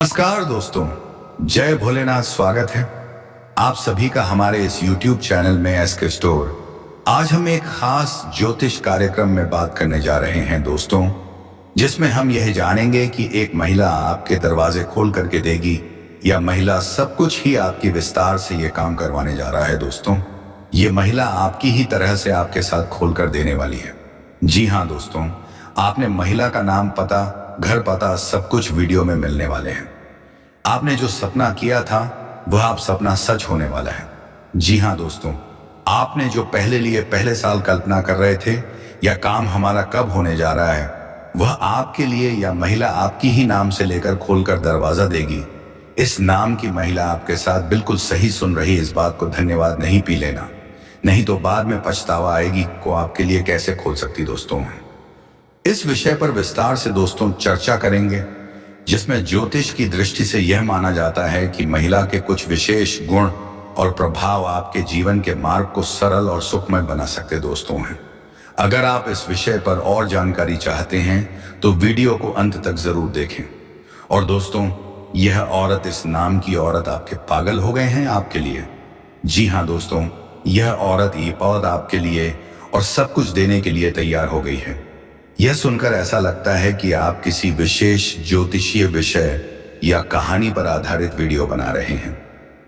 नमस्कार दोस्तों, जय भोलेनाथ। स्वागत है आप सभी का हमारे इस YouTube चैनल में एसके स्टोर। आज हम एक खास ज्योतिष कार्यक्रम में बात करने जा रहे हैं दोस्तों, जिसमें हम यह जानेंगे कि एक महिला आपके दरवाजे खोल करके देगी या महिला सब कुछ ही आपकी विस्तार से ये काम करवाने जा रहा है। दोस्तों, ये महिला आपकी ही तरह से आपके साथ खोल कर देने वाली है। जी हाँ दोस्तों, आपने महिला का नाम, पता, घर पता सब कुछ वीडियो में मिलने वाले हैं। आपने जो सपना किया था वह आप सपना सच होने वाला है। जी हाँ दोस्तों, आपने जो पहले साल कल्पना कर रहे थे या काम हमारा कब होने जा रहा है, वह आपके लिए या महिला आपकी ही नाम से लेकर खोलकर दरवाजा देगी। इस नाम की महिला आपके साथ बिल्कुल सही सुन रही। इस बात को धन्यवाद नहीं पी लेना, नहीं तो बाद में पछतावा आएगी को आपके लिए कैसे खोल सकती। दोस्तों, इस विषय पर विस्तार से दोस्तों चर्चा करेंगे, जिसमें ज्योतिष की दृष्टि से यह माना जाता है कि महिला के कुछ विशेष गुण और प्रभाव आपके जीवन के मार्ग को सरल और सुखमय बना सकते दोस्तों हैं। अगर आप इस विषय पर और जानकारी चाहते हैं तो वीडियो को अंत तक जरूर देखें। और दोस्तों, यह औरत, इस नाम की औरत आपके पागल हो गए हैं आपके लिए। जी हाँ दोस्तों, यह औरत, ये औरत आपके लिए और सब कुछ देने के लिए तैयार हो गई है। यह सुनकर ऐसा लगता है कि आप किसी विशेष ज्योतिषीय विषय या कहानी पर आधारित वीडियो बना रहे हैं।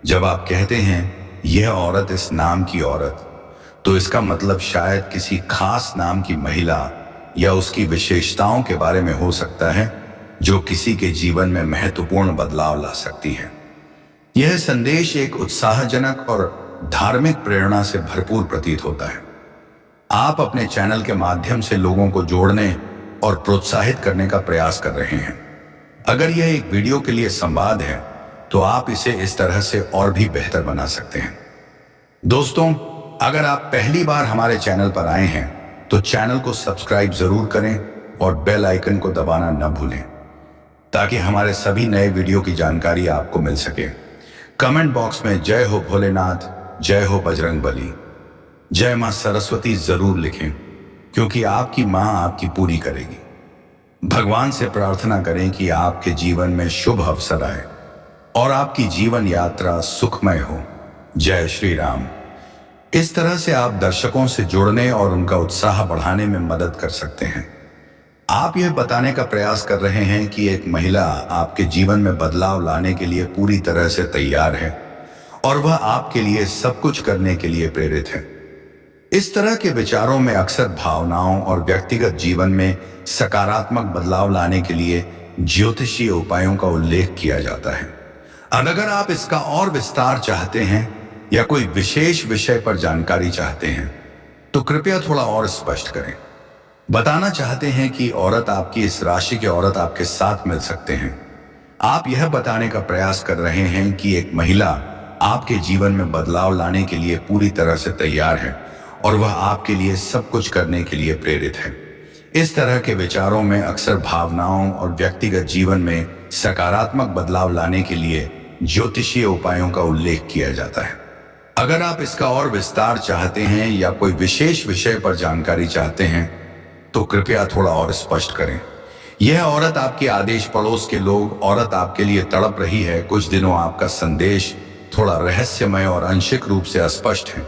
जब आप कहते हैं यह औरत, इस नाम की औरत, तो इसका मतलब शायद किसी खास नाम की महिला या उसकी विशेषताओं के बारे में हो सकता है, जो किसी के जीवन में महत्वपूर्ण बदलाव ला सकती है। यह संदेश एक उत्साहजनक और धार्मिक प्रेरणा से भरपूर प्रतीत होता है। आप अपने चैनल के माध्यम से लोगों को जोड़ने और प्रोत्साहित करने का प्रयास कर रहे हैं। अगर यह एक वीडियो के लिए संवाद है तो आप इसे इस तरह से और भी बेहतर बना सकते हैं। दोस्तों, अगर आप पहली बार हमारे चैनल पर आए हैं तो चैनल को सब्सक्राइब जरूर करें और बेल आइकन को दबाना न भूलें, ताकि हमारे सभी नए वीडियो की जानकारी आपको मिल सके। कमेंट बॉक्स में जय हो भोलेनाथ, जय हो बजरंगबली, जय मां सरस्वती जरूर लिखें, क्योंकि आपकी मां आपकी पूरी करेगी। भगवान से प्रार्थना करें कि आपके जीवन में शुभ अवसर आए और आपकी जीवन यात्रा सुखमय हो। जय श्री राम। इस तरह से आप दर्शकों से जुड़ने और उनका उत्साह बढ़ाने में मदद कर सकते हैं। आप यह बताने का प्रयास कर रहे हैं कि एक महिला आपके जीवन में बदलाव लाने के लिए पूरी तरह से तैयार है और वह आपके लिए सब कुछ करने के लिए प्रेरित है। इस तरह के विचारों में अक्सर भावनाओं और व्यक्तिगत जीवन में सकारात्मक बदलाव लाने के लिए ज्योतिषीय उपायों का उल्लेख किया जाता है। अगर आप इसका और विस्तार चाहते हैं या कोई विशेष विषय पर जानकारी चाहते हैं तो कृपया थोड़ा और स्पष्ट करें। बताना चाहते हैं कि औरत आपकी, इस राशि के औरत आपके साथ मिल सकते हैं। आप यह बताने का प्रयास कर रहे हैं कि एक महिला आपके जीवन में बदलाव लाने के लिए पूरी तरह से तैयार है और वह आपके लिए सब कुछ करने के लिए प्रेरित है। इस तरह के विचारों में अक्सर भावनाओं और व्यक्तिगत जीवन में सकारात्मक बदलाव लाने के लिए ज्योतिषीय उपायों का उल्लेख किया जाता है। अगर आप इसका और विस्तार चाहते हैं या कोई विशेष विषय पर जानकारी चाहते हैं तो कृपया थोड़ा और स्पष्ट करें। यह औरत आपके आदेश पड़ोस के लोग, औरत आपके लिए तड़प रही है। कुछ दिनों आपका संदेश थोड़ा रहस्यमय और आंशिक रूप से अस्पष्ट है,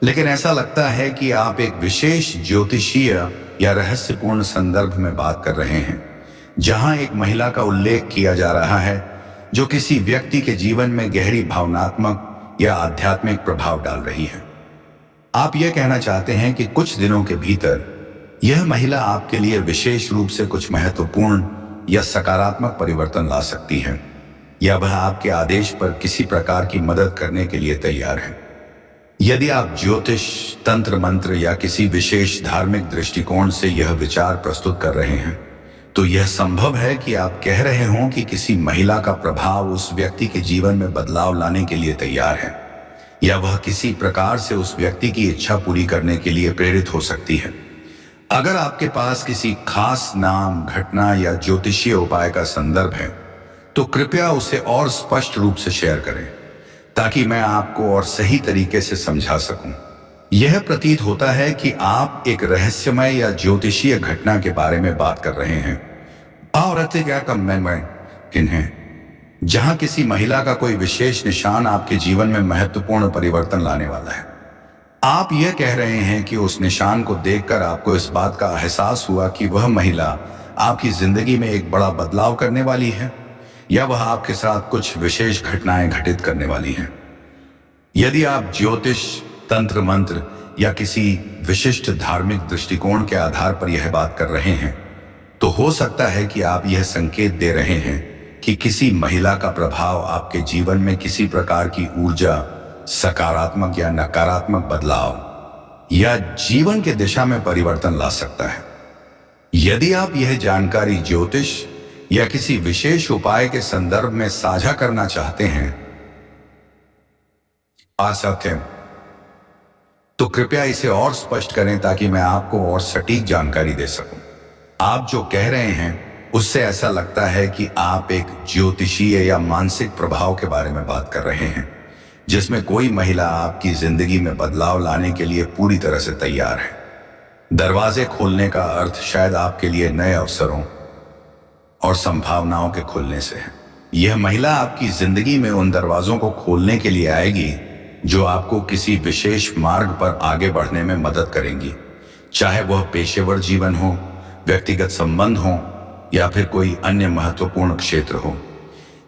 लेकिन ऐसा लगता है कि आप एक विशेष ज्योतिषीय या रहस्यपूर्ण संदर्भ में बात कर रहे हैं, जहां एक महिला का उल्लेख किया जा रहा है जो किसी व्यक्ति के जीवन में गहरी भावनात्मक या आध्यात्मिक प्रभाव डाल रही है। आप यह कहना चाहते हैं कि कुछ दिनों के भीतर यह महिला आपके लिए विशेष रूप से कुछ महत्वपूर्ण या सकारात्मक परिवर्तन ला सकती है, या वह आपके आदेश पर किसी प्रकार की मदद करने के लिए तैयार है। यदि आप ज्योतिष, तंत्र मंत्र या किसी विशेष धार्मिक दृष्टिकोण से यह विचार प्रस्तुत कर रहे हैं तो यह संभव है कि आप कह रहे हों कि किसी महिला का प्रभाव उस व्यक्ति के जीवन में बदलाव लाने के लिए तैयार है, या वह किसी प्रकार से उस व्यक्ति की इच्छा पूरी करने के लिए प्रेरित हो सकती है। अगर आपके पास किसी खास नाम, घटना या ज्योतिषीय उपाय का संदर्भ है तो कृपया उसे और स्पष्ट रूप से शेयर करें, ताकि मैं आपको और सही तरीके से समझा सकूं। यह प्रतीत होता है कि आप एक रहस्यमय या ज्योतिषीय घटना के बारे में बात कर रहे हैं। औरतें क्या कम में किन्हें जहां किसी महिला का कोई विशेष निशान आपके जीवन में महत्वपूर्ण परिवर्तन लाने वाला है। आप यह कह रहे हैं कि उस निशान को देखकर आपको इस बात का एहसास हुआ कि वह महिला आपकी जिंदगी में एक बड़ा बदलाव करने वाली है, या वह आपके साथ कुछ विशेष घटनाएं घटित करने वाली हैं। यदि आप ज्योतिष, तंत्र मंत्र या किसी विशिष्ट धार्मिक दृष्टिकोण के आधार पर यह बात कर रहे हैं, तो हो सकता है कि आप यह संकेत दे रहे हैं कि किसी महिला का प्रभाव आपके जीवन में किसी प्रकार की ऊर्जा, सकारात्मक या नकारात्मक बदलाव या जीवन के दिशा में परिवर्तन ला सकता है। यदि आप यह जानकारी ज्योतिष या किसी विशेष उपाय के संदर्भ में साझा करना चाहते हैं तो कृपया इसे और स्पष्ट करें ताकि मैं आपको और सटीक जानकारी दे सकूं। आप जो कह रहे हैं उससे ऐसा लगता है कि आप एक ज्योतिषीय या मानसिक प्रभाव के बारे में बात कर रहे हैं, जिसमें कोई महिला आपकी जिंदगी में बदलाव लाने के लिए पूरी तरह से तैयार है। दरवाजे खोलने का अर्थ शायद आपके लिए नए अवसरों और संभावनाओं के खुलने से है। यह महिला आपकी जिंदगी में उन दरवाजों को खोलने के लिए आएगी जो आपको किसी विशेष मार्ग पर आगे बढ़ने में मदद करेंगी, चाहे वह पेशेवर जीवन हो, व्यक्तिगत संबंध हो या फिर कोई अन्य महत्वपूर्ण क्षेत्र हो।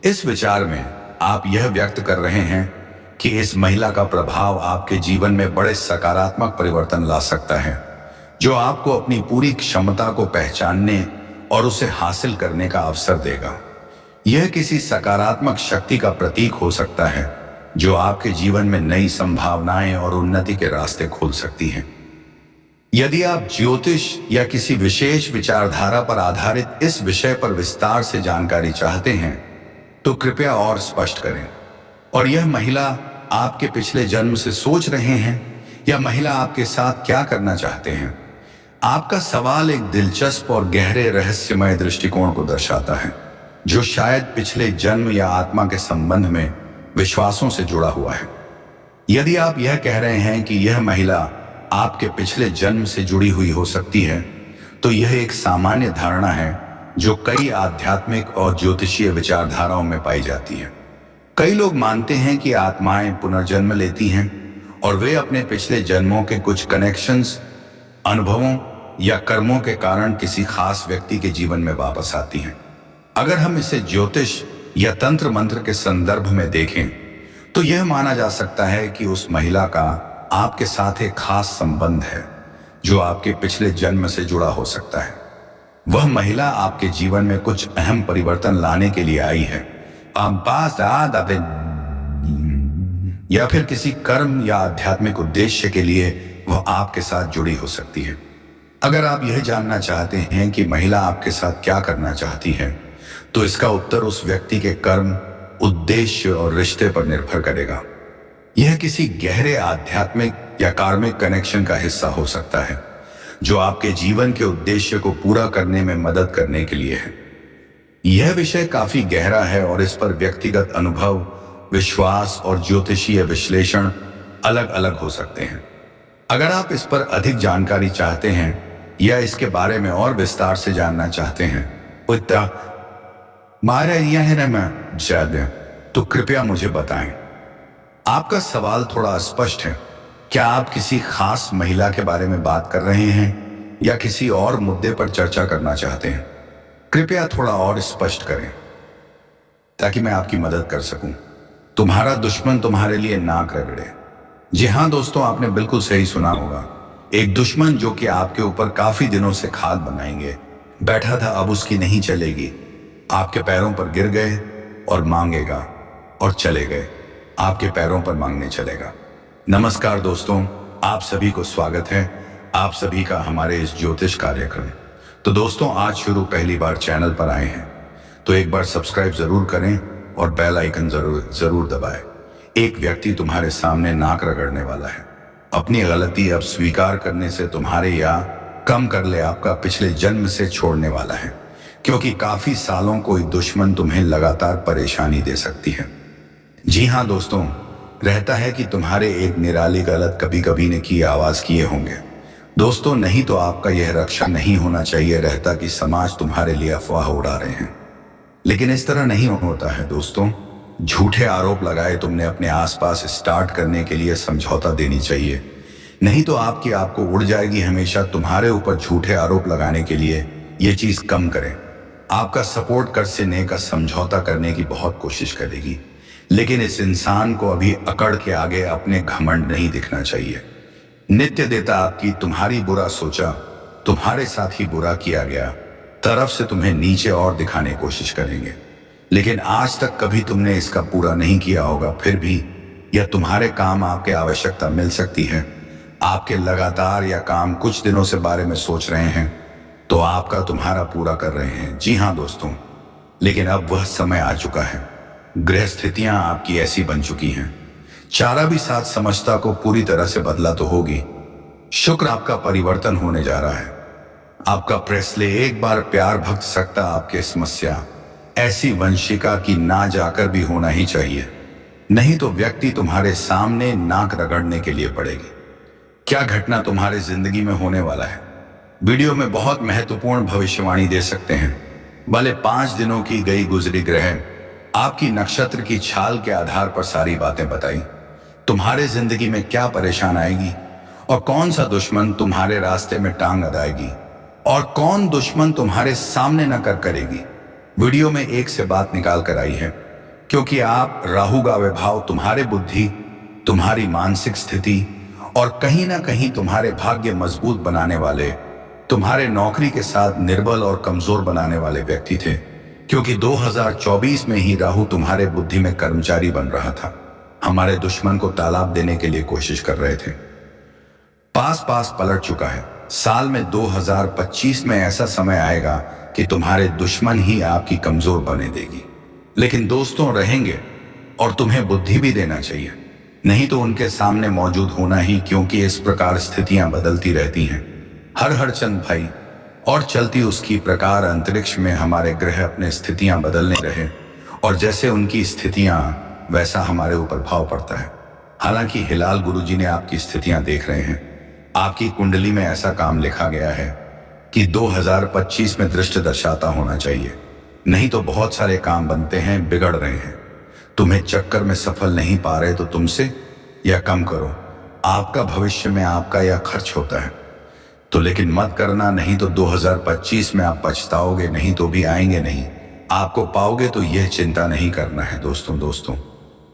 इस विचार में आप यह व्यक्त कर रहे हैं कि इस महिला का प्रभाव आपके जीवन में बड़े सकारात्मक परिवर्तन ला सकता है, जो आपको अपनी पूरी क्षमता को पहचानने और उसे हासिल करने का अवसर देगा। यह किसी सकारात्मक शक्ति का प्रतीक हो सकता है जो आपके जीवन में नई संभावनाएं और उन्नति के रास्ते खोल सकती हैं। यदि आप ज्योतिष या किसी विशेष विचारधारा पर आधारित इस विषय पर विस्तार से जानकारी चाहते हैं तो कृपया और स्पष्ट करें। और यह महिला आपके पिछले जन्म से सोच रहे हैं या महिला आपके साथ क्या करना चाहते हैं? आपका सवाल एक दिलचस्प और गहरे रहस्यमय दृष्टिकोण को दर्शाता है, जो शायद पिछले जन्म या आत्मा के संबंध में विश्वासों से जुड़ा हुआ है। यदि आप यह कह रहे हैं कि यह महिला आपके पिछले जन्म से जुड़ी हुई हो सकती है, तो यह एक सामान्य धारणा है जो कई आध्यात्मिक और ज्योतिषीय विचारधाराओं में पाई जाती है। कई लोग मानते हैं कि आत्माएं पुनर्जन्म लेती हैं और वे अपने पिछले जन्मों के कुछ कनेक्शंस, अनुभवों या कर्मों के कारण किसी खास व्यक्ति के जीवन में वापस आती हैं। अगर हम इसे ज्योतिष या तंत्र मंत्र के संदर्भ में देखें तो यह माना जा सकता है कि उस महिला का आपके साथ एक खास संबंध है जो आपके पिछले जन्म से जुड़ा हो सकता है। वह महिला आपके जीवन में कुछ अहम परिवर्तन लाने के लिए आई है, या फिर किसी कर्म या आध्यात्मिक उद्देश्य के लिए वह आपके साथ जुड़ी हो सकती है। अगर आप यह जानना चाहते हैं कि महिला आपके साथ क्या करना चाहती है, तो इसका उत्तर उस व्यक्ति के कर्म, उद्देश्य और रिश्ते पर निर्भर करेगा। यह किसी गहरे आध्यात्मिक या कार्मिक कनेक्शन का हिस्सा हो सकता है जो आपके जीवन के उद्देश्य को पूरा करने में मदद करने के लिए है। यह विषय काफी गहरा है और इस पर व्यक्तिगत अनुभव, विश्वास और ज्योतिषीय विश्लेषण अलग अलग हो सकते हैं। अगर आप इस पर अधिक जानकारी चाहते हैं या इसके बारे में और विस्तार से जानना चाहते हैं तो कृपया मुझे बताएं। आपका सवाल थोड़ा स्पष्ट है। क्या आप किसी खास महिला के बारे में बात कर रहे हैं या किसी और मुद्दे पर चर्चा करना चाहते हैं? कृपया थोड़ा और स्पष्ट करें ताकि मैं आपकी मदद कर सकूं। तुम्हारा दुश्मन तुम्हारे लिए नाक रगड़े। जी हाँ दोस्तों, आपने बिल्कुल सही सुना होगा। एक दुश्मन जो कि आपके ऊपर काफी दिनों से खाद बनाएंगे बैठा था, अब उसकी नहीं चलेगी। आपके पैरों पर गिर गए और मांगेगा और चले गए, आपके पैरों पर मांगने चलेगा। नमस्कार दोस्तों, आप सभी को स्वागत है आप सभी का हमारे इस ज्योतिष कार्यक्रम। तो दोस्तों, आज शुरू पहली बार चैनल पर आए हैं तो एक बार सब्सक्राइब जरूर करें और बेल आइकन जरूर दबाएं। एक व्यक्ति तुम्हारे सामने नाक रगड़ने वाला है। अपनी गलती अब स्वीकार करने से तुम्हारे या कम कर ले आपका पिछले जन्म से छोड़ने वाला है, क्योंकि काफी सालों कोई दुश्मन तुम्हें लगातार परेशानी दे सकती है। जी हाँ दोस्तों, रहता है कि तुम्हारे एक निराली गलत कभी कभी ने की आवाज किए होंगे दोस्तों, नहीं तो आपका यह रक्षा नहीं होना चाहिए रहता कि समाज तुम्हारे लिए अफवाह उड़ा रहे हैं। लेकिन इस तरह नहीं होता है दोस्तों। झूठे आरोप लगाए तुमने अपने आसपास स्टार्ट करने के लिए समझौता देनी चाहिए, नहीं तो आपकी आपको उड़ जाएगी। हमेशा तुम्हारे ऊपर झूठे आरोप लगाने के लिए ये चीज कम करें। आपका सपोर्ट कर से ने का समझौता करने की बहुत कोशिश करेगी, लेकिन इस इंसान को अभी अकड़ के आगे अपने घमंड नहीं दिखना चाहिए। नित्य देता आपकी तुम्हारी बुरा सोचा, तुम्हारे साथ ही बुरा किया गया तरफ से तुम्हें नीचे और दिखाने की कोशिश करेंगे, लेकिन आज तक कभी तुमने इसका पूरा नहीं किया होगा। फिर भी यह तुम्हारे काम आपके आवश्यकता मिल सकती है। आपके लगातार या काम कुछ दिनों से बारे में सोच रहे हैं तो आपका तुम्हारा पूरा कर रहे हैं। जी हाँ दोस्तों, लेकिन अब वह समय आ चुका है। ग्रह स्थितियां आपकी ऐसी बन चुकी हैं। चारा भी साथ समझता को पूरी तरह से बदला तो होगी। शुक्र आपका परिवर्तन होने जा रहा है। आपका प्रेसले एक बार प्यार भक्त सकता आपके समस्या ऐसी वंशिका की ना जाकर भी होना ही चाहिए, नहीं तो व्यक्ति तुम्हारे सामने नाक रगड़ने के लिए पड़ेगी। क्या घटना तुम्हारे जिंदगी में होने वाला है, वीडियो में बहुत महत्वपूर्ण भविष्यवाणी दे सकते हैं। भले 5 दिनों की गई गुजरी ग्रह आपकी नक्षत्र की छाल के आधार पर सारी बातें बताई। तुम्हारे जिंदगी में क्या परेशान आएगी और कौन सा दुश्मन तुम्हारे रास्ते में टांग अड़ाएगी और कौन दुश्मन तुम्हारे सामने न कर करेगी। वीडियो में एक से बात निकाल कर आई है, क्योंकि आप राहु का विभाव तुम्हारे बुद्धि, तुम्हारी मानसिक स्थिति और कहीं ना कहीं तुम्हारे भाग्य मजबूत बनाने वाले, तुम्हारे नौकरी के साथ निर्बल और कमजोर बनाने वाले व्यक्ति थे। क्योंकि 2024 में ही राहु तुम्हारे बुद्धि में कर्मचारी बन रहा था। हमारे दुश्मन को तालाब देने के लिए कोशिश कर रहे थे। पास पास पलट चुका है। साल में 2025 में ऐसा समय आएगा कि तुम्हारे दुश्मन ही आपकी कमजोर बने देगी, लेकिन दोस्तों रहेंगे और तुम्हें बुद्धि भी देना चाहिए, नहीं तो उनके सामने मौजूद होना ही, क्योंकि इस प्रकार स्थितियां बदलती रहती हैं। हर चंद भाई और चलती उसकी प्रकार अंतरिक्ष में हमारे ग्रह अपने स्थितियां बदलने रहे और जैसे उनकी स्थितियां वैसा हमारे ऊपर भाव पड़ता है। हालांकि हिलाल गुरुजी ने आपकी स्थितियां देख रहे हैं। आपकी कुंडली में ऐसा काम लिखा गया है कि 2025 में दृष्टि दर्शाता होना चाहिए, नहीं तो बहुत सारे काम बनते हैं, बिगड़ रहे हैं। तुम्हें चक्कर में सफल नहीं पा रहे तो तुमसे या कम करो। आपका भविष्य में आपका यह खर्च होता है तो लेकिन मत करना, नहीं तो 2025 में आप पछताओगे, नहीं तो भी आएंगे नहीं। आपको पाओगे तो यह चिंता नहीं करना है। दोस्तों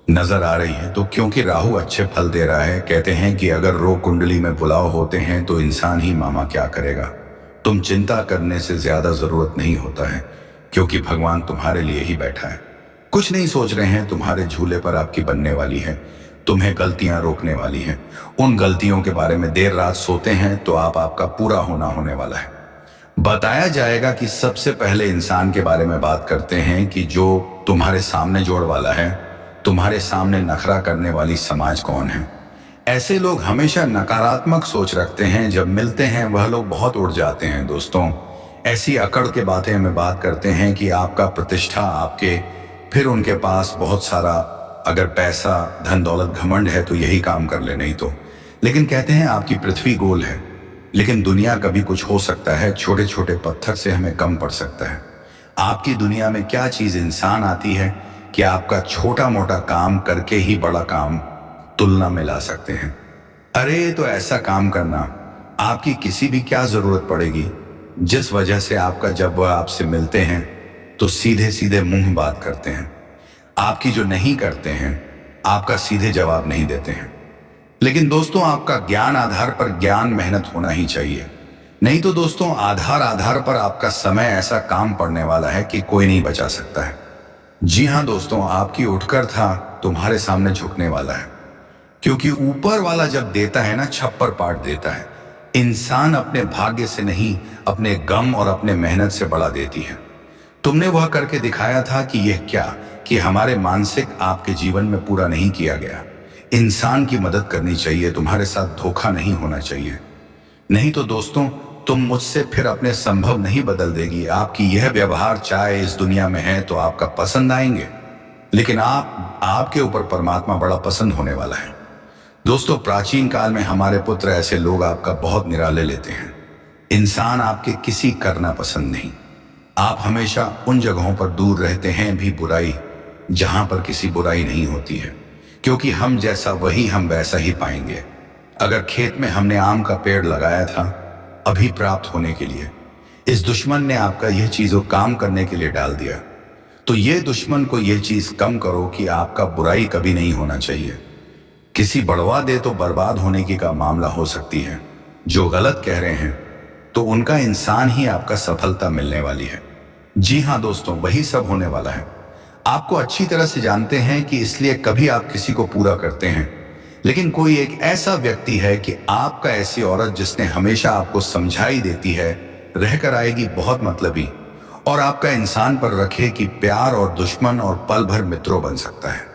नजर आ रही है तो क्योंकि राहु अच्छे फल दे रहा है। कहते हैं कि अगर रोग कुंडली में बुलाव होते हैं तो इंसान ही मामा क्या करेगा। तुम चिंता करने से ज्यादा जरूरत नहीं होता है, क्योंकि भगवान तुम्हारे लिए ही बैठा है। कुछ नहीं सोच रहे हैं, तुम्हारे झूले पर आपकी बनने वाली है, तुम्हें गलतियां रोकने वाली हैं। उन गलतियों के बारे में देर रात सोते हैं तो आपका पूरा होने वाला है। बताया जाएगा कि सबसे पहले इंसान के बारे में बात करते हैं कि जो तुम्हारे सामने जोड़ वाला है, तुम्हारे सामने नखरा करने वाली समाज कौन है। ऐसे लोग हमेशा नकारात्मक सोच रखते हैं, जब मिलते हैं वह लोग बहुत उड़ जाते हैं। दोस्तों ऐसी अकड़ के बातें में बात करते हैं कि आपका प्रतिष्ठा आपके, फिर उनके पास बहुत सारा अगर पैसा धन दौलत घमंड है तो यही काम कर ले, नहीं तो। लेकिन कहते हैं आपकी पृथ्वी गोल है, लेकिन दुनिया कभी कुछ हो सकता है। छोटे छोटे पत्थर से हमें कम पड़ सकता है। आपकी दुनिया में क्या चीज इंसान आती है कि आपका छोटा मोटा काम करके ही बड़ा काम तुलना में ला सकते हैं। अरे तो ऐसा काम करना आपकी किसी भी क्या जरूरत पड़ेगी, जिस वजह से आपका जब वह आपसे मिलते हैं तो सीधे सीधे मुंह बात करते हैं। आपकी जो नहीं करते हैं आपका सीधे जवाब नहीं देते हैं। लेकिन दोस्तों आपका ज्ञान आधार पर ज्ञान मेहनत होना ही चाहिए, नहीं तो दोस्तों आधार पर आपका समय ऐसा काम पड़ने वाला है कि कोई नहीं बचा सकता है। जी हाँ दोस्तों, आपकी उठकर था तुम्हारे सामने झुकने वाला है, क्योंकि ऊपर वाला जब देता है ना, छप्पर पाट देता है। इंसान अपने भाग्य से नहीं, अपने गम और अपने मेहनत से बड़ा देती है। तुमने वह करके दिखाया था कि यह क्या कि हमारे मानसिक आपके जीवन में पूरा नहीं किया गया। इंसान की मदद करनी चाहिए, तुम्हारे साथ धोखा नहीं होना चाहिए, नहीं तो दोस्तों तुम मुझसे फिर अपने संभव नहीं बदल देगी। आपकी यह व्यवहार चाहे इस दुनिया में है तो आपका पसंद आएंगे, लेकिन आपके ऊपर परमात्मा बड़ा पसंद होने वाला है। दोस्तों प्राचीन काल में हमारे पुत्र ऐसे लोग आपका बहुत निराले लेते हैं। इंसान आपके किसी करना पसंद नहीं, आप हमेशा उन जगहों पर दूर रहते हैं भी बुराई जहां पर किसी बुराई नहीं होती है, क्योंकि हम जैसा वही हम वैसा ही पाएंगे। अगर खेत में हमने आम का पेड़ लगाया था अभी प्राप्त होने के लिए, इस दुश्मन ने आपका यह चीजों काम करने के लिए डाल दिया, तो ये दुश्मन को यह चीज कम करो कि आपका बुराई कभी नहीं होना चाहिए। किसी बढ़वा दे तो बर्बाद होने की का मामला हो सकती है। जो गलत कह रहे हैं तो उनका इंसान ही आपका सफलता मिलने वाली है। जी हाँ दोस्तों, वही सब होने वाला है। आपको अच्छी तरह से जानते हैं कि इसलिए कभी आप किसी को पूरा करते हैं, लेकिन कोई एक ऐसा व्यक्ति है कि आपका ऐसी औरत जिसने हमेशा आपको समझाई देती है रहकर आएगी बहुत मतलबी, और आपका इंसान पर रखे कि प्यार और दुश्मन और पल भर मित्रों बन सकता है।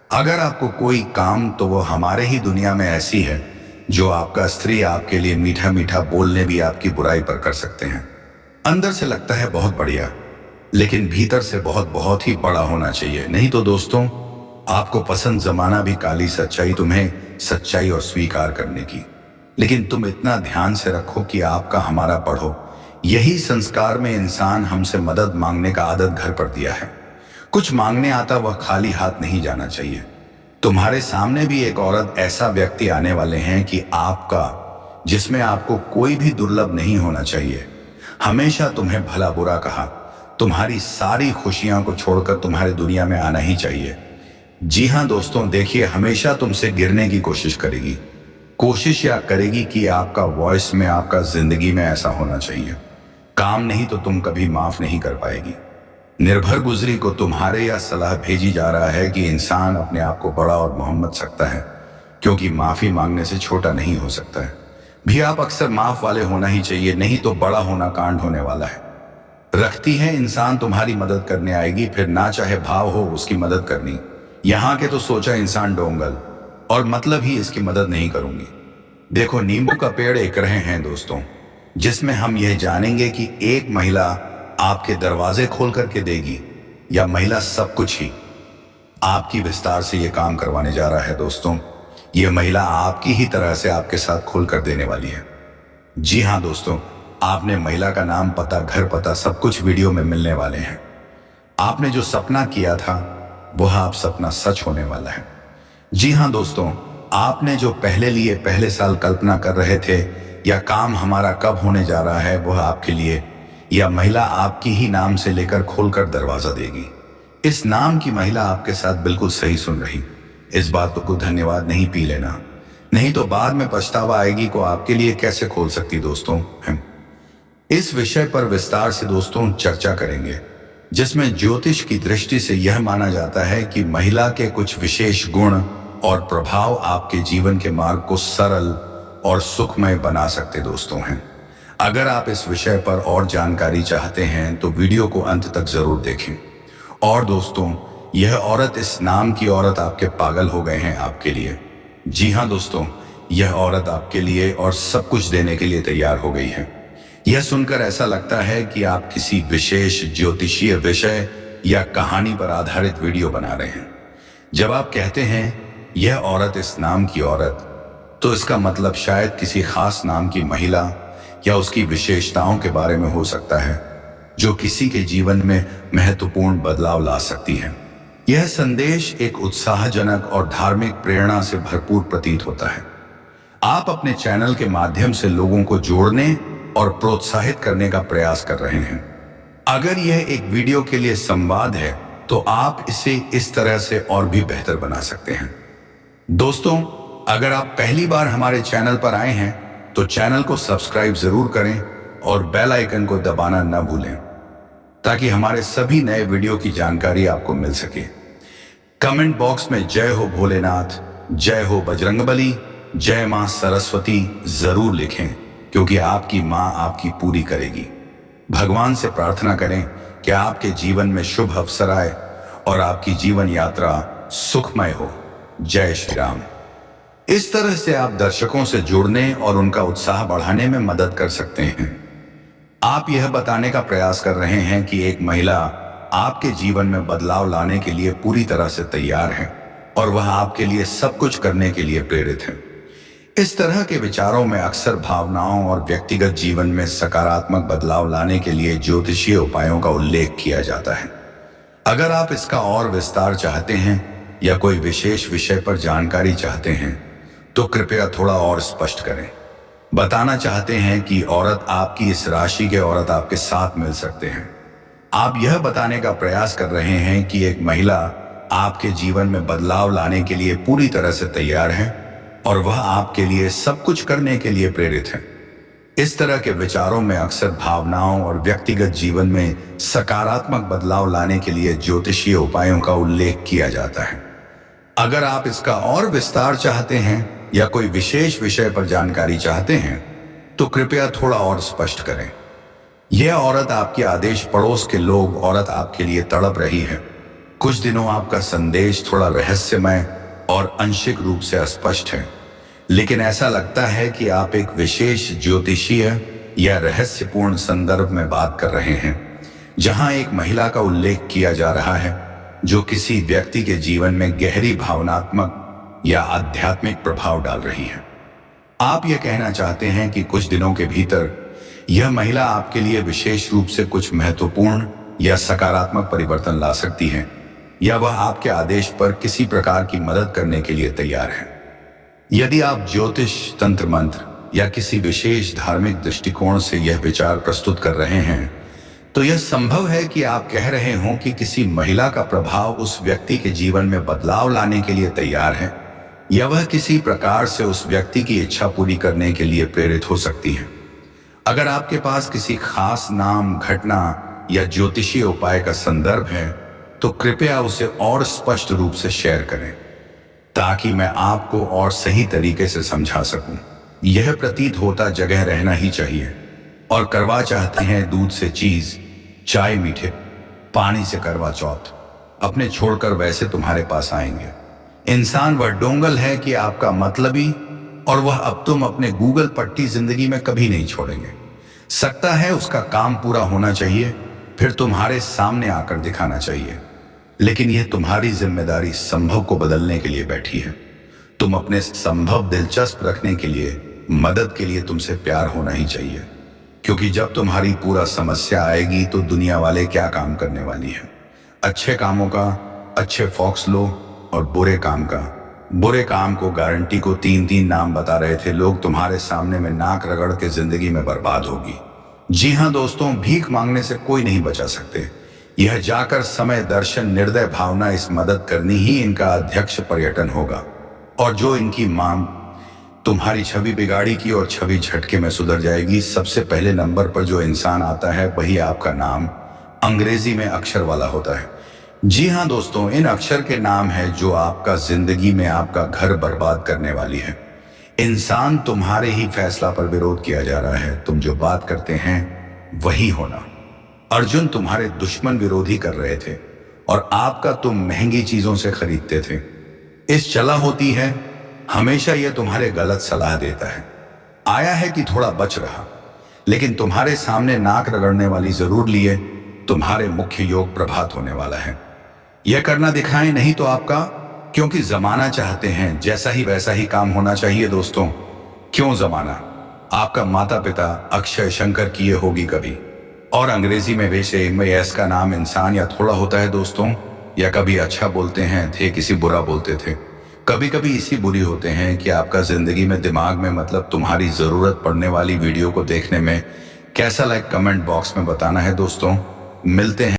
अगर आपको कोई काम तो वो हमारे ही दुनिया में ऐसी है जो आपका स्त्री आपके लिए मीठा मीठा बोलने भी आपकी बुराई पर कर सकते हैं। अंदर से लगता है बहुत बढ़िया, लेकिन भीतर से बहुत बहुत ही बड़ा होना चाहिए। नहीं तो दोस्तों, आपको पसंद जमाना भी काली सच्चाई तुम्हें सच्चाई और स्वीकार करने की, लेकिन तुम इतना ध्यान से रखो कि आपका हमारा पढ़ो। यही संस्कार में इंसान हमसे मदद मांगने का आदत घर पर दिया है। कुछ मांगने आता वह खाली हाथ नहीं जाना चाहिए। तुम्हारे सामने भी एक औरत ऐसा व्यक्ति आने वाले हैं कि आपका, जिसमें आपको कोई भी दुर्लभ नहीं होना चाहिए। हमेशा तुम्हें भला बुरा कहा, तुम्हारी सारी खुशियां को छोड़कर तुम्हारे दुनिया में आना ही चाहिए। जी हाँ दोस्तों, देखिए, हमेशा तुमसे गिरने की कोशिश करेगी, कोशिश या करेगी कि आपका वॉइस में, आपका जिंदगी में ऐसा होना चाहिए। काम नहीं तो तुम कभी माफ नहीं कर पाएगी। निर्भर गुजरी को तुम्हारे या सलाह भेजी जा रहा है कि इंसान अपने आप को बड़ा और मोहम्मद सकता है, क्योंकि माफी मांगने से छोटा नहीं हो सकता है। भी आप अक्सर माफ वाले होना ही चाहिए, नहीं तो बड़ा होना कांड होने वाला है। रखती है इंसान तुम्हारी मदद करने आएगी, फिर ना चाहे भाव हो उसकी मदद करनी। यहाँ के तो सोचा इंसान डोंगल, और मतलब ही इसकी मदद नहीं करूंगी। देखो, नींबू का पेड़ एक रहे हैं दोस्तों, जिसमें हम यह जानेंगे कि एक महिला आपके दरवाजे खोल करके देगी या महिला सब कुछ ही आपकी विस्तार से यह काम करवाने जा रहा है। दोस्तों, यह महिला आपकी ही तरह से आपके साथ खोल कर देने वाली है। जी हाँ दोस्तों, आपने महिला का नाम, पता, घर पता सब कुछ वीडियो में मिलने वाले हैं। आपने जो सपना किया था वह आप सपना सच होने वाला है। जी हाँ दोस्तों, आपने जो पहले लिए पहले साल कल्पना कर रहे थे या काम हमारा कब होने जा रहा है, वह आपके लिए या महिला आपकी ही नाम से लेकर खोलकर दरवाजा देगी। इस नाम की महिला आपके साथ बिल्कुल सही सुन रही। इस बात को धन्यवाद नहीं पी लेना, नहीं तो बाद में पछतावा आएगी को आपके लिए कैसे खोल सकती। दोस्तों, हम इस विषय पर विस्तार से दोस्तों चर्चा करेंगे, जिसमें ज्योतिष की दृष्टि से यह माना जाता है कि महिला के कुछ विशेष गुण और प्रभाव आपके जीवन के मार्ग को सरल और सुखमय बना सकते दोस्तों हैं। अगर आप इस विषय पर और जानकारी चाहते हैं तो वीडियो को अंत तक जरूर देखें। और दोस्तों, यह औरत, इस नाम की औरत आपके पागल हो गए हैं आपके लिए। जी हाँ दोस्तों, यह औरत आपके लिए और सब कुछ देने के लिए तैयार हो गई है। यह सुनकर ऐसा लगता है कि आप किसी विशेष ज्योतिषीय विषय या कहानी पर आधारित वीडियो बना रहे हैं। जब आप कहते हैं यह औरत, इस नाम की औरत, तो इसका मतलब शायद किसी खास नाम की महिला या उसकी विशेषताओं के बारे में हो सकता है, जो किसी के जीवन में महत्वपूर्ण बदलाव ला सकती है। यह संदेश एक उत्साहजनक और धार्मिक प्रेरणा से भरपूर प्रतीत होता है। आप अपने चैनल के माध्यम से लोगों को जोड़ने और प्रोत्साहित करने का प्रयास कर रहे हैं। अगर यह एक वीडियो के लिए संवाद है तो आप इसे इस तरह से और भी बेहतर बना सकते हैं। दोस्तों, अगर आप पहली बार हमारे चैनल पर आए हैं तो चैनल को सब्सक्राइब जरूर करें और बेल आइकन को दबाना न भूलें, ताकि हमारे सभी नए वीडियो की जानकारी आपको मिल सके। कमेंट बॉक्स में जय हो भोलेनाथ, जय हो बजरंगबली, जय मां सरस्वती जरूर लिखें, क्योंकि आपकी मां आपकी पूरी करेगी। भगवान से प्रार्थना करें कि आपके जीवन में शुभ अवसर आए और आपकी जीवन यात्रा सुखमय हो। जय श्री राम। इस तरह से आप दर्शकों से जुड़ने और उनका उत्साह बढ़ाने में मदद कर सकते हैं। आप यह बताने का प्रयास कर रहे हैं कि एक महिला आपके जीवन में बदलाव लाने के लिए पूरी तरह से तैयार है और वह आपके लिए सब कुछ करने के लिए प्रेरित है। इस तरह के विचारों में अक्सर भावनाओं और व्यक्तिगत जीवन में सकारात्मक बदलाव लाने के लिए ज्योतिषीय उपायों का उल्लेख किया जाता है। अगर आप इसका और विस्तार चाहते हैं या कोई विशेष विषय पर जानकारी चाहते हैं तो कृपया थोड़ा और स्पष्ट करें। बताना चाहते हैं कि औरत आपकी इस राशि के औरत आपके साथ मिल सकते हैं। आप यह बताने का प्रयास कर रहे हैं कि एक महिला आपके जीवन में बदलाव लाने के लिए पूरी तरह से तैयार है और वह आपके लिए सब कुछ करने के लिए प्रेरित है। इस तरह के विचारों में अक्सर भावनाओं और व्यक्तिगत जीवन में सकारात्मक बदलाव लाने के लिए ज्योतिषीय उपायों का उल्लेख किया जाता है। अगर आप इसका और विस्तार चाहते हैं या कोई विशेष विषय पर जानकारी चाहते हैं तो कृपया थोड़ा और स्पष्ट करें। यह औरत आपके आदेश पड़ोस के लोग औरत आपके लिए तड़प रही है। कुछ दिनों आपका संदेश थोड़ा रहस्यमय और आंशिक रूप से अस्पष्ट है, लेकिन ऐसा लगता है कि आप एक विशेष ज्योतिषीय या रहस्यपूर्ण संदर्भ में बात कर रहे हैं जहां एक महिला का उल्लेख किया जा रहा है जो किसी व्यक्ति के जीवन में गहरी भावनात्मक या आध्यात्मिक प्रभाव डाल रही है। आप यह कहना चाहते हैं कि कुछ दिनों के भीतर यह महिला आपके लिए विशेष रूप से कुछ महत्वपूर्ण या सकारात्मक परिवर्तन ला सकती है या वह आपके आदेश पर किसी प्रकार की मदद करने के लिए तैयार है। यदि आप ज्योतिष, तंत्र मंत्र या किसी विशेष धार्मिक दृष्टिकोण से यह विचार प्रस्तुत कर रहे हैं तो यह संभव है कि आप कह रहे हों कि किसी महिला का प्रभाव उस व्यक्ति के जीवन में बदलाव लाने के लिए तैयार है या वह किसी प्रकार से उस व्यक्ति की इच्छा पूरी करने के लिए प्रेरित हो सकती है। अगर आपके पास किसी खास नाम, घटना या ज्योतिषीय उपाय का संदर्भ है तो कृपया उसे और स्पष्ट रूप से शेयर करें ताकि मैं आपको और सही तरीके से समझा सकूं। यह प्रतीत होता जगह रहना ही चाहिए और करवा चाहते हैं दूध से चीज, चाय मीठे, पानी से करवा चौथ, अपने छोड़कर वैसे तुम्हारे पास आएंगे। इंसान वह डोंगल है कि आपका मतलबी और वह अब तुम अपने गूगल पट्टी जिंदगी में कभी नहीं छोड़ेंगे। सकता है उसका काम पूरा होना चाहिए, फिर तुम्हारे सामने आकर दिखाना चाहिए, लेकिन यह तुम्हारी जिम्मेदारी संभव को बदलने के लिए बैठी है। तुम अपने संभव दिलचस्प रखने के लिए, मदद के लिए तुमसे प्यार होना ही चाहिए, क्योंकि जब तुम्हारी पूरा समस्या आएगी तो दुनिया वाले क्या काम करने वाली है। अच्छे कामों का अच्छे फॉक्स लो और बुरे काम को गारंटी को 3-3 नाम बता रहे थे लोग। तुम्हारे सामने में नाक रगड़ के जिंदगी में बर्बाद होगी। जी हाँ दोस्तों, भीख मांगने से कोई नहीं बचा सकते। यह जाकर समय, दर्शन, निर्दय भावना, इस मदद करनी ही इनका अध्यक्ष पर्यटन होगा। और जो इनकी मांग तुम्हारी छवि बिगाड़ी की और छवि झटके में सुधर जाएगी। सबसे पहले नंबर पर जो इंसान आता है वही आपका नाम अंग्रेजी में अक्षर वाला होता है। जी हाँ दोस्तों, इन अक्षर के नाम है जो आपका जिंदगी में आपका घर बर्बाद करने वाली है। इंसान तुम्हारे ही फैसला पर विरोध किया जा रहा है। तुम जो बात करते हैं वही होना। अर्जुन तुम्हारे दुश्मन विरोधी कर रहे थे और आपका तुम महंगी चीजों से खरीदते थे। इस चला होती है, हमेशा यह तुम्हारे गलत सलाह देता है। आया है कि थोड़ा बच रहा, लेकिन तुम्हारे सामने नाक रगड़ने वाली जरूर लिए। तुम्हारे मुख्य योग प्रभात होने वाला है। यह करना दिखाएं नहीं तो आपका, क्योंकि जमाना चाहते हैं जैसा ही वैसा ही काम होना चाहिए। दोस्तों, क्यों जमाना? आपका माता पिता अक्षय शंकर किए होगी कभी, और अंग्रेजी में वैसे एस का नाम इंसान या थोड़ा होता है दोस्तों, या कभी अच्छा बोलते हैं थे, किसी बुरा बोलते थे। कभी कभी इसी बुरी होते हैं कि आपका जिंदगी में दिमाग में मतलब तुम्हारी जरूरत पड़ने वाली वीडियो को देखने में कैसा कमेंट बॉक्स में बताना है। दोस्तों, मिलते हैं।